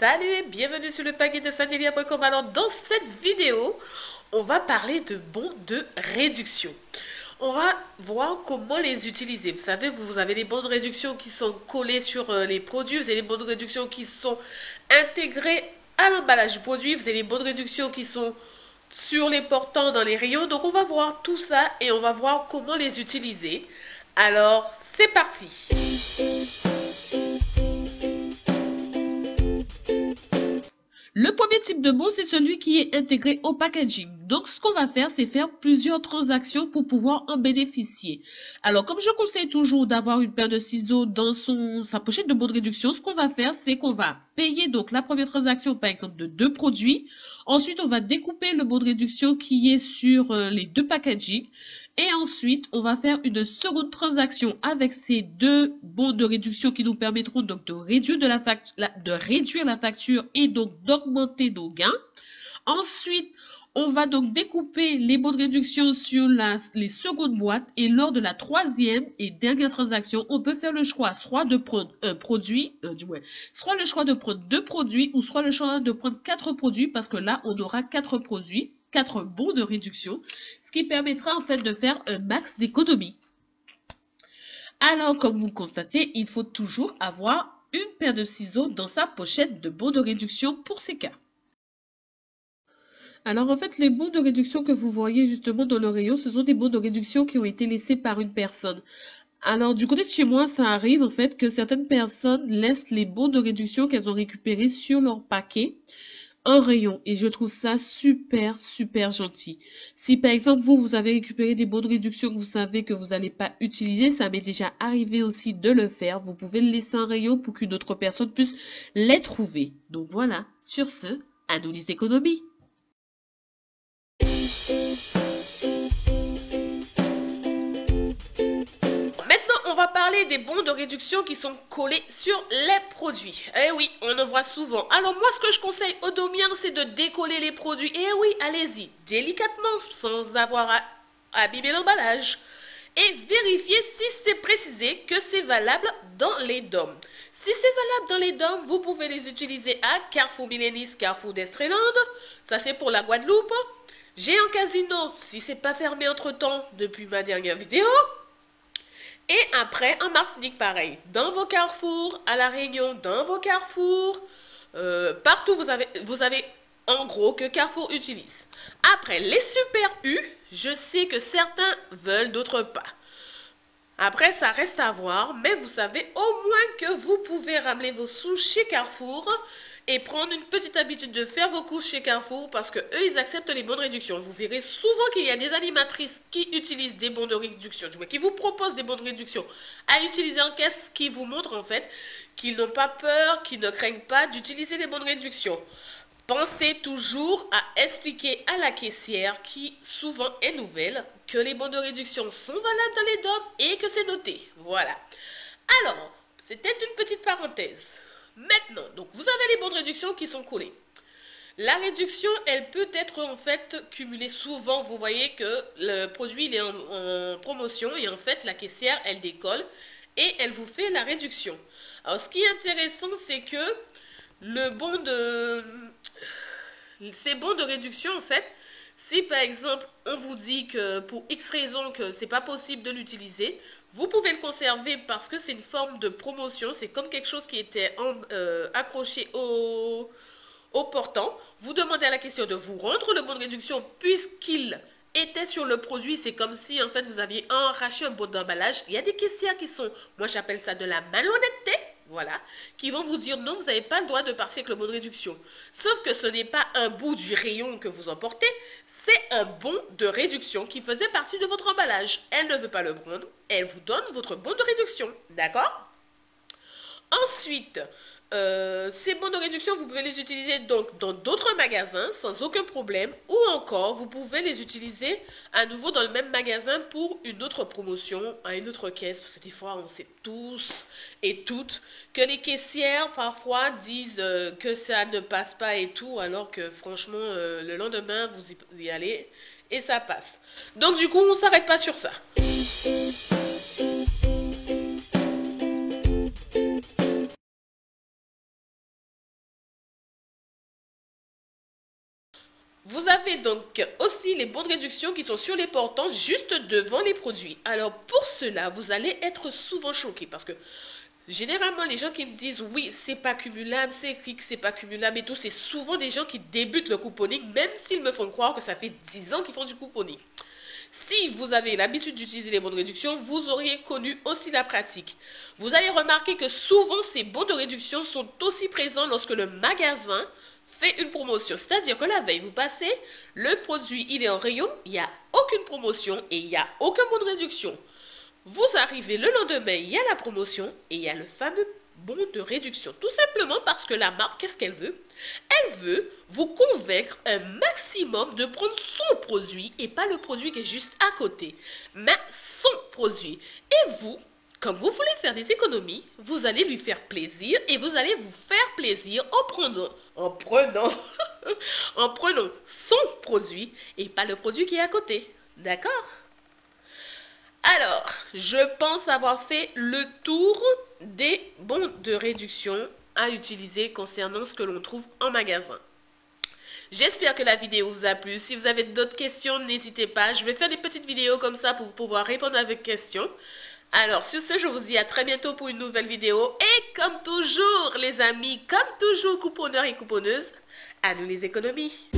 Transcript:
Salut et bienvenue sur le panier de Fanelia.com. Alors dans cette vidéo, on va parler de bons de réduction. On va voir comment les utiliser. Vous savez, vous avez les bons de réduction qui sont collés sur les produits, vous avez les bons de réduction qui sont intégrés à l'emballage du produit, vous avez les bons de réduction qui sont sur les portants dans les rayons. Donc on va voir tout ça et on va voir comment les utiliser. Alors c'est parti. Le premier type de bon, c'est celui qui est intégré au packaging. Donc, ce qu'on va faire, c'est faire plusieurs transactions pour pouvoir en bénéficier. Alors, comme je conseille toujours d'avoir une paire de ciseaux dans sa pochette de bon de réduction, ce qu'on va faire, c'est qu'on va payer donc la première transaction, par exemple, de 2 produits. Ensuite, on va découper le bon de réduction qui est sur les 2 packaging. Et ensuite, on va faire une seconde transaction avec ces 2 bons de réduction qui nous permettront donc de réduire la facture et donc d'augmenter nos gains. Ensuite, on va donc découper les bons de réduction sur les secondes boîtes et lors de la troisième et dernière transaction, on peut faire le choix soit de prendre un produit, soit le choix de prendre 2 produits ou soit le choix de prendre 4 produits parce que là, on aura 4 produits. 4 bons de réduction, ce qui permettra en fait de faire un max d'économie. Alors, comme vous le constatez, il faut toujours avoir une paire de ciseaux dans sa pochette de bons de réduction pour ces cas. Alors, en fait, les bons de réduction que vous voyez justement dans le rayon, ce sont des bons de réduction qui ont été laissés par une personne. Alors, du côté de chez moi, ça arrive en fait que certaines personnes laissent les bons de réduction qu'elles ont récupérés sur leur paquet un rayon et je trouve ça super gentil. Si par exemple vous avez récupéré des bons de réduction que vous savez que vous n'allez pas utiliser, ça m'est déjà arrivé aussi de le faire. Vous pouvez le laisser en rayon pour qu'une autre personne puisse les trouver. Donc voilà, sur ce, à nous les économies. On va parler des bons de réduction qui sont collés sur les produits. Eh oui, on en voit souvent. Alors moi, ce que je conseille aux domiens, c'est de décoller les produits. Eh oui, allez-y, délicatement, sans avoir à abîmer l'emballage. Et vérifiez si c'est précisé que c'est valable dans les DOM. Si c'est valable dans les DOM, vous pouvez les utiliser à Carrefour Millénis, Carrefour d'Estreland. Ça, c'est pour la Guadeloupe. Géant Casino, si c'est pas fermé entre-temps depuis ma dernière vidéo. Et après, en Martinique, pareil. Dans vos carrefours, à La Réunion, dans vos carrefours, partout vous avez en gros que Carrefour utilise. Après, les Super U, je sais que certains veulent, d'autres pas. Après, ça reste à voir, mais vous savez au moins que vous pouvez ramener vos sous chez Carrefour et prendre une petite habitude de faire vos courses chez Carrefour parce que eux ils acceptent les bons de réduction. Vous verrez souvent qu'il y a des animatrices qui utilisent des bons de réduction, qui vous proposent des bons de réduction à utiliser en caisse, qui vous montrent en fait qu'ils n'ont pas peur, qu'ils ne craignent pas d'utiliser les bons de réduction. Pensez toujours à expliquer à la caissière, qui souvent est nouvelle, que les bons de réduction sont valables dans les DOM et que c'est noté. Voilà. Alors, c'était une petite parenthèse. Maintenant, donc vous avez les bons de réduction qui sont collés. La réduction, elle peut être en fait cumulée souvent. Vous voyez que le produit il est en promotion et en fait la caissière, elle décolle et elle vous fait la réduction. Alors ce qui est intéressant, c'est que ces bons de réduction en fait, si par exemple on vous dit que pour X raison que c'est pas possible de l'utiliser, vous pouvez le conserver parce que c'est une forme de promotion, c'est comme quelque chose qui était accroché au portant. Vous demandez à la caissière de vous rendre le bon de réduction puisqu'il était sur le produit. C'est comme si en fait vous aviez arraché un bon d'emballage. Il y a des caissières qui sont, moi j'appelle ça de la malhonnêteté. Voilà, qui vont vous dire non, vous n'avez pas le droit de partir avec le bon de réduction. Sauf que ce n'est pas un bout du rayon que vous emportez, c'est un bon de réduction qui faisait partie de votre emballage. Elle ne veut pas le prendre, elle vous donne votre bon de réduction. D'accord ? Ensuite, ces bons de réduction, vous pouvez les utiliser donc dans d'autres magasins sans aucun problème, ou encore vous pouvez les utiliser à nouveau dans le même magasin pour une autre promotion, à une autre caisse, parce que des fois on sait tous et toutes que les caissières parfois disent que ça ne passe pas et tout, alors que franchement le lendemain vous y allez et ça passe. Donc du coup on ne s'arrête pas sur ça. Vous avez donc aussi les bons de réduction qui sont sur les portants juste devant les produits. Alors pour cela, vous allez être souvent choqué parce que généralement les gens qui me disent oui, c'est pas cumulable, c'est écrit que c'est pas cumulable et tout, c'est souvent des gens qui débutent le couponing même s'ils me font croire que ça fait 10 ans qu'ils font du couponing. Si vous avez l'habitude d'utiliser les bons de réduction, vous auriez connu aussi la pratique. Vous allez remarquer que souvent ces bons de réduction sont aussi présents lorsque le magasin fait une promotion. C'est-à-dire que la veille, vous passez, le produit il est en rayon, il n'y a aucune promotion et il n'y a aucun bon de réduction. Vous arrivez le lendemain, il y a la promotion et il y a le fameux bon de réduction. Tout simplement parce que la marque, qu'est-ce qu'elle veut? Elle veut vous convaincre un maximum de prendre son produit et pas le produit qui est juste à côté, mais son produit. Et vous, comme vous voulez faire des économies, vous allez lui faire plaisir et vous allez vous faire plaisir en prenant son produit et pas le produit qui est à côté. D'accord? Alors, je pense avoir fait le tour des bons de réduction à utiliser concernant ce que l'on trouve en magasin. J'espère que la vidéo vous a plu. Si vous avez d'autres questions, n'hésitez pas. Je vais faire des petites vidéos comme ça pour pouvoir répondre à vos questions. Alors, sur ce, je vous dis à très bientôt pour une nouvelle vidéo. Et comme toujours, les amis, comme toujours, couponneurs et couponneuses, à nous les économies.